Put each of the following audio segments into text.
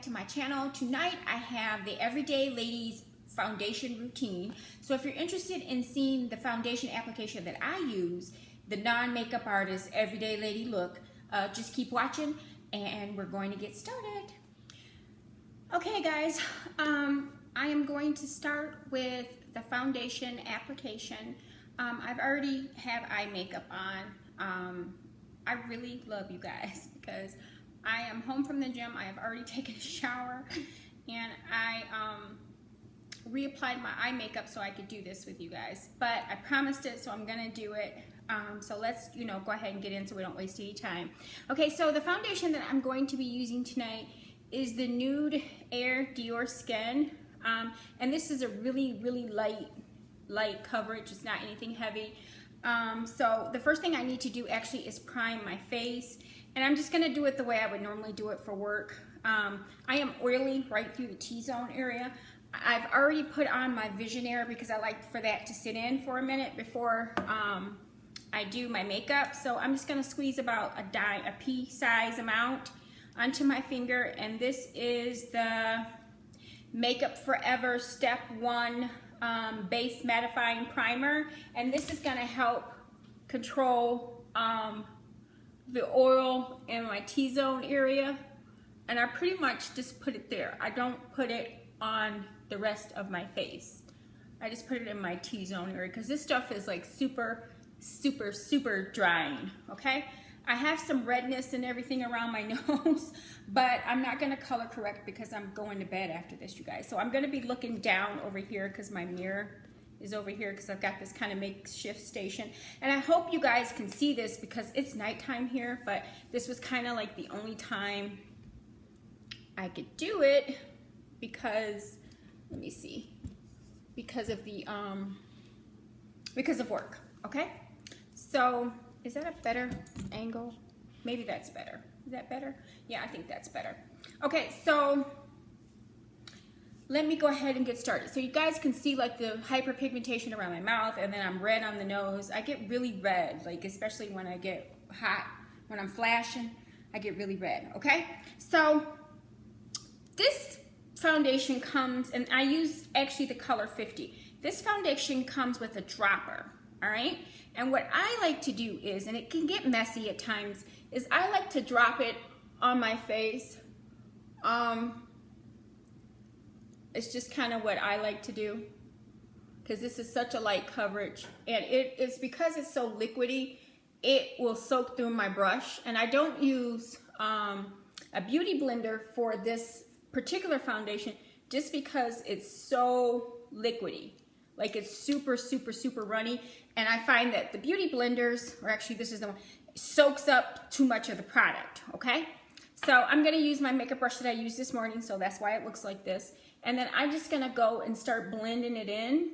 to my channel. Tonight I have the Everyday Ladies foundation routine. So if you're interested in seeing the foundation application that I use, the non-makeup artist everyday lady look, just keep watching and we're going to get started. Okay guys, I am going to start with the foundation application. I've already have eye makeup on. I really love you guys because I am home from the gym. I have already taken a shower and I reapplied my eye makeup so I could do this with you guys. But I promised it, so I'm gonna do it. So let's, go ahead and get in so we don't waste any time. Okay, so the foundation that I'm going to be using tonight is the Nude Air Dior Skin. And this is a really, really light coverage. It's not anything heavy. So the first thing I need to do actually is prime my face. And I'm just going to do it the way I would normally do it for work. I am oily right through the T-zone area. I've already put on my Visionaire because I like for that to sit in for a minute before I do my makeup. So I'm just going to squeeze about a pea size amount onto my finger. And this is the Makeup Forever Step 1 Base Mattifying Primer. And this is going to help control the oil in my T-zone area, and I pretty much just put it there. I don't put it on the rest of my face. I just put it in my T-zone area because this stuff is like super drying, okay? I have some redness and everything around my nose, but I'm not gonna color correct because I'm going to bed after this, you guys. So I'm gonna be looking down over here because my mirror is over here because I've got this kind of makeshift station. And I hope you guys can see this because it's nighttime here, but this was kind of like the only time I could do it because, let me see, because of the, because of work, okay? So, is that a better angle? Maybe that's better. Is that better? Yeah, I think that's better. Okay, so let me go ahead and get started. So you guys can see like the hyperpigmentation around my mouth, and then I'm red on the nose. I get really red, like especially when I get hot, when I'm flashing, I get really red, okay? So this foundation comes, and I use actually the color 50. This foundation comes with a dropper, all right? And what I like to do is, and it can get messy at times, is I like to drop it on my face. It's just kind of what I like to do because this is such a light coverage, and it's because it's so liquidy, it will soak through my brush. And I don't use a beauty blender for this particular foundation just because it's so liquidy. Like it's super runny, and I find that the beauty blenders, or actually this is the one, soaks up too much of the product, okay? So I'm gonna use my makeup brush that I used this morning, so that's why it looks like this. And then I'm just gonna go and start blending it in.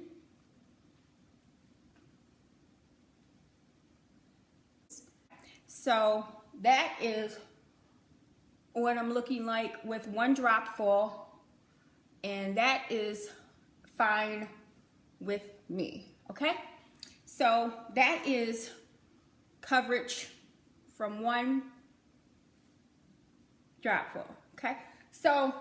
So that is what I'm looking like with one drop full, and that is fine with me, okay? So that is coverage from one drop full, okay? So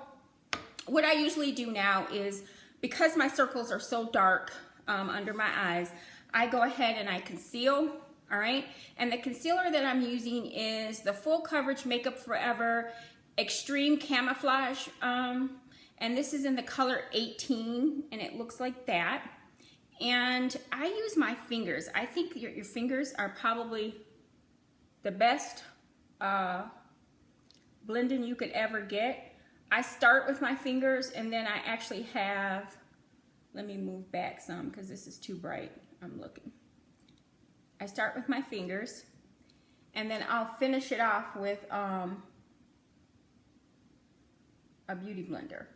what I usually do now is, because my circles are so dark under my eyes, I go ahead and I conceal, all right? And the concealer that I'm using is the Full Coverage Makeup Forever Extreme Camouflage, and this is in the color 18, and it looks like that. And I use my fingers. I think your fingers are probably the best blending you could ever get. I start with my fingers, and then I actually have, let me move back some because this is too bright, I'm looking. I start with my fingers, and then I'll finish it off with a beauty blender.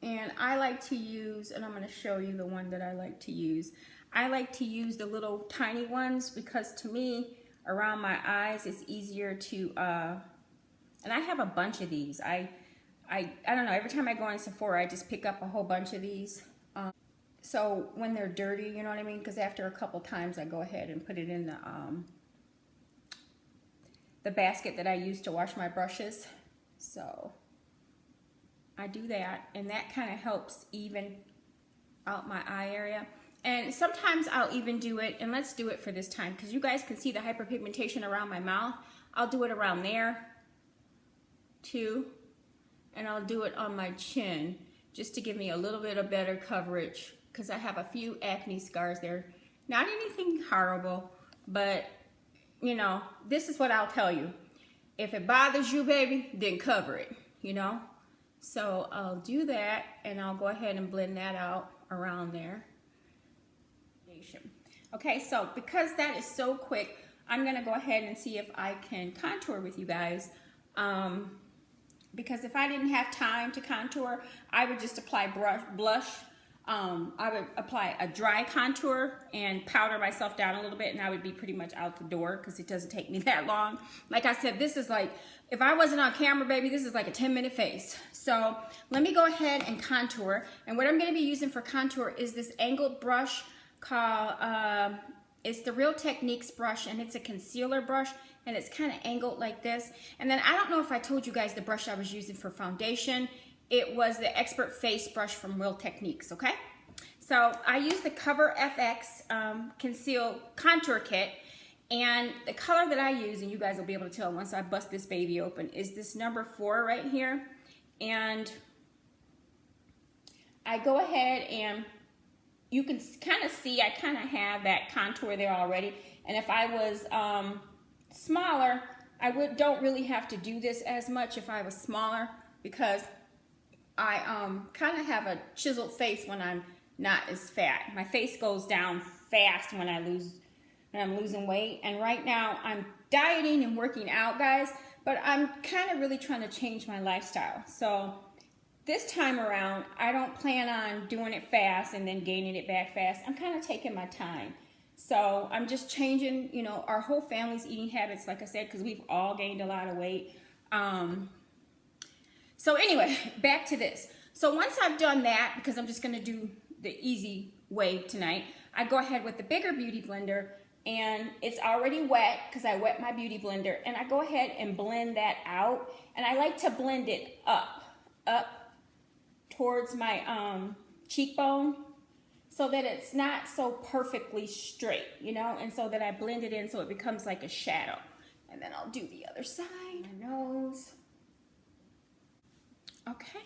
And I like to use, and I'm going to show you the one that I like to use. I like to use the little tiny ones because to me, around my eyes, it's easier to, and I have a bunch of these. I don't know, every time I go in Sephora, I just pick up a whole bunch of these. So when they're dirty, you know what I mean? Because after a couple times, I go ahead and put it in the basket that I use to wash my brushes. So I do that, and that kind of helps even out my eye area. And sometimes I'll even do it, and let's do it for this time because you guys can see the hyperpigmentation around my mouth. I'll do it around there too, and I'll do it on my chin just to give me a little bit of better coverage because I have a few acne scars there. Not anything horrible, but you know, this is what I'll tell you. If it bothers you, baby, then cover it, you know? So I'll do that, and I'll go ahead and blend that out around there. Okay, so because that is so quick, I'm gonna go ahead and see if I can contour with you guys. Because if I didn't have time to contour, I would just apply blush. I would apply a dry contour and powder myself down a little bit, and I would be pretty much out the door because it doesn't take me that long. Like I said, this is like, if I wasn't on camera, baby, this is like a 10-minute face. So let me go ahead and contour. And what I'm gonna be using for contour is this angled brush called, it's the Real Techniques brush, and it's a concealer brush, and it's kind of angled like this. And then I don't know if I told you guys the brush I was using for foundation. It was the Expert Face brush from Real Techniques, okay? So I used the Cover FX Conceal Contour Kit, and the color that I use, and you guys will be able to tell once I bust this baby open, is this number 4 right here. And I go ahead and you can kind of see I kind of have that contour there already. And if I was smaller, I don't really have to do this as much if I was smaller because I kind of have a chiseled face when I'm not as fat. My face goes down fast when I'm losing weight. And right now I'm dieting and working out, guys, but I'm kind of really trying to change my lifestyle. So this time around, I don't plan on doing it fast and then gaining it back fast. I'm kind of taking my time. So I'm just changing, you know, our whole family's eating habits, like I said, because we've all gained a lot of weight. So anyway, back to this. So once I've done that, because I'm just gonna do the easy way tonight, I go ahead with the bigger beauty blender, and it's already wet because I wet my beauty blender, and I go ahead and blend that out. And I like to blend it up towards my cheekbone so that it's not so perfectly straight, you know, and so that I blend it in so it becomes like a shadow. And then I'll do the other side, my nose. Okay,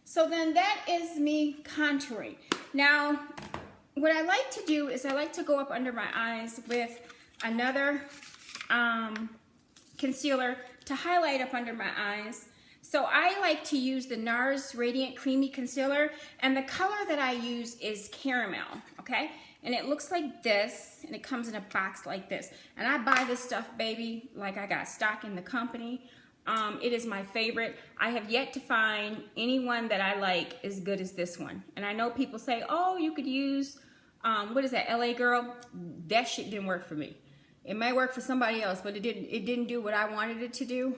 so then that is me contouring. Now, what I like to do is I like to go up under my eyes with another concealer to highlight up under my eyes. So I like to use the NARS Radiant Creamy Concealer, and the color that I use is Caramel, okay? And it looks like this, and it comes in a box like this. And I buy this stuff, baby, like I got stock in the company. It is my favorite. I have yet to find anyone that I like as good as this one. And I know people say, oh, you could use, what is that, LA Girl? That shit didn't work for me. It may work for somebody else, but it didn't do what I wanted it to do.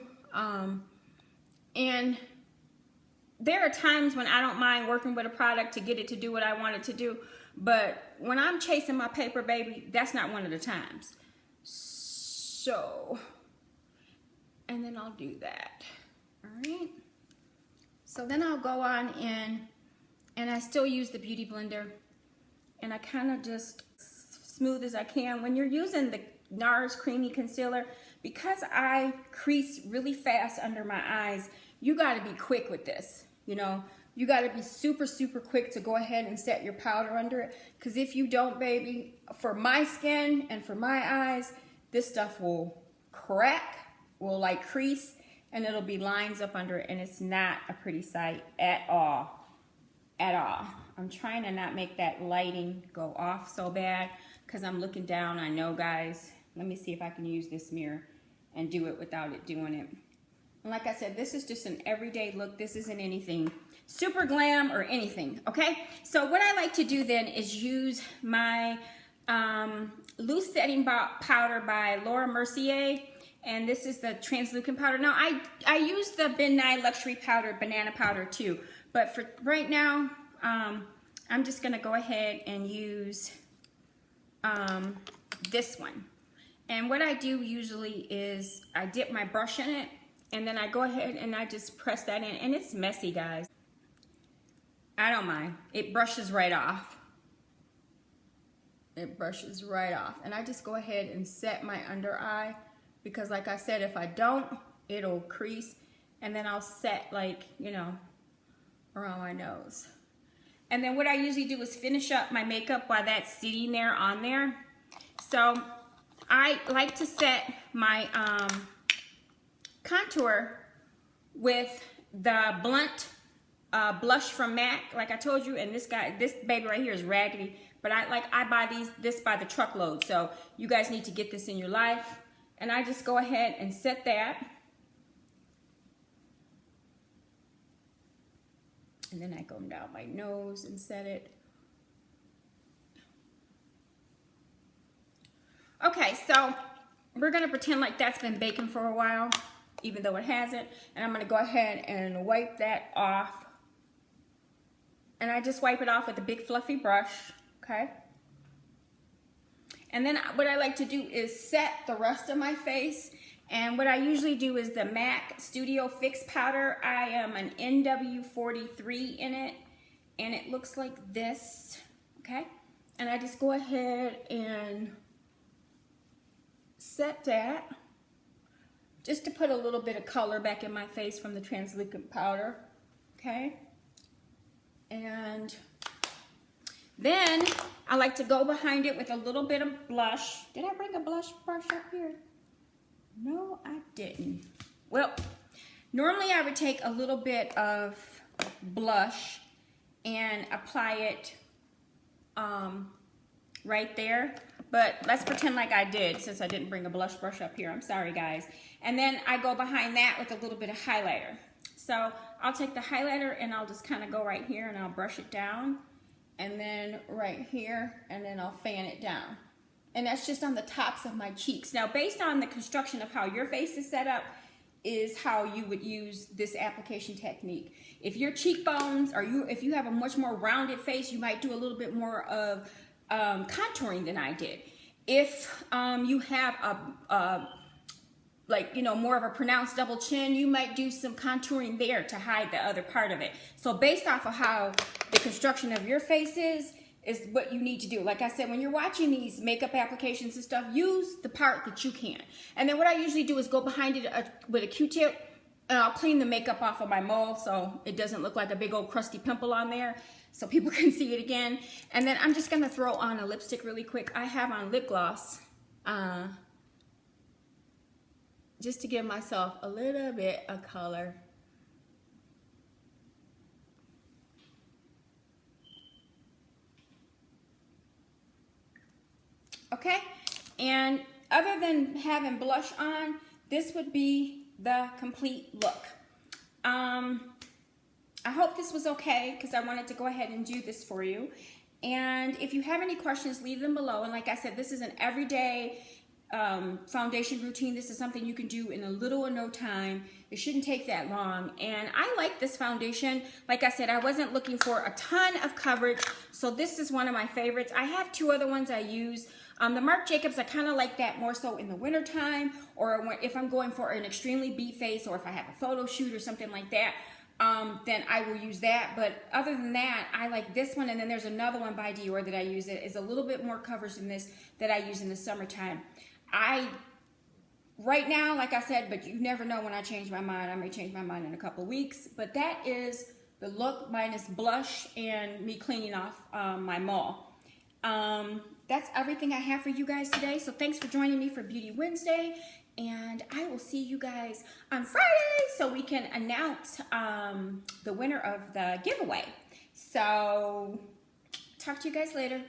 And there are times when I don't mind working with a product to get it to do what I want it to do. But when I'm chasing my paper, baby, that's not one of the times. So, and then I'll do that. All right. So then I'll go on in, and I still use the Beauty Blender, and I kind of just smooth as I can. When you're using the NARS Creamy Concealer, because I crease really fast under my eyes, you got to be quick with this. You know, you got to be super, super quick to go ahead and set your powder under it. Because if you don't, baby, for my skin and for my eyes, this stuff will crack, will like crease, and it'll be lines up under it, and it's not a pretty sight at all. At all. I'm trying to not make that lighting go off so bad because I'm looking down. I know, guys. Let me see if I can use this mirror and do it without it doing it. And like I said, this is just an everyday look. This isn't anything super glam or anything, okay? So what I like to do then is use my loose setting powder by Laura Mercier, and this is the translucent powder. Now, I use the Ben Nye Luxury Powder, banana powder too, but for right now, I'm just gonna go ahead and use this one. And what I do usually is I dip my brush in it, and then I go ahead and I just press that in, and it's messy, guys. I don't mind. It brushes right off. It brushes right off. And I just go ahead and set my under eye because like I said, if I don't, it'll crease. And then I'll set like, you know, around my nose. And then what I usually do is finish up my makeup while that's sitting there on there. So I like to set my contour with the blunt blush from MAC, like I told you. And this baby right here is raggedy, but I buy this by the truckload. So you guys need to get this in your life. And I just go ahead and set that. And then I go down my nose and set it. Okay, so we're gonna pretend like that's been baking for a while, even though it hasn't. And I'm gonna go ahead and wipe that off. And I just wipe it off with a big fluffy brush, okay? And then what I like to do is set the rest of my face. And what I usually do is the MAC Studio Fix Powder. I am an NW43 in it, and it looks like this, okay? And I just go ahead and set that, just to put a little bit of color back in my face from the translucent powder, okay? And then I like to go behind it with a little bit of blush. Did I bring a blush brush up here? No, I didn't. Well, normally I would take a little bit of blush and apply it right there. But let's pretend like I did, since I didn't bring a blush brush up here. I'm sorry, guys. And then I go behind that with a little bit of highlighter. So I'll take the highlighter and I'll just kind of go right here and I'll brush it down. And then right here, and then I'll fan it down. And that's just on the tops of my cheeks. Now, based on the construction of how your face is set up, is how you would use this application technique. If your cheekbones, if you have a much more rounded face, you might do a little bit more of contouring than I did. If you have more of a pronounced double chin, you might do some contouring there to hide the other part of it. So based off of how the construction of your face is what you need to do. Like I said, when you're watching these makeup applications and stuff, use the part that you can. And then what I usually do is go behind it with a Q-tip, and I'll clean the makeup off of my mole so it doesn't look like a big old crusty pimple on there, so people can see it again. And then I'm just gonna throw on a lipstick really quick. I have on lip gloss, just to give myself a little bit of color. Okay, and other than having blush on, this would be the complete look. I hope this was okay, because I wanted to go ahead and do this for you. And if you have any questions, leave them below. And like I said, this is an everyday foundation routine. This is something you can do in a little or no time. It shouldn't take that long. And I like this foundation. Like I said, I wasn't looking for a ton of coverage, so this is one of my favorites. I have two other ones I use. The Marc Jacobs, I kind of like that more so in the winter time, or if I'm going for an extremely beat face, or if I have a photo shoot or something like that, then I will use that. But other than that, I like this one. And then there's another one by Dior that I use that is a little bit more coverage than this that I use in the summertime. Right now, like I said, but you never know when I change my mind. I may change my mind in a couple of weeks. But that is the look minus blush and me cleaning off my mole. That's everything I have for you guys today. So thanks for joining me for Beauty Wednesday. And I will see you guys on Friday so we can announce the winner of the giveaway. So talk to you guys later.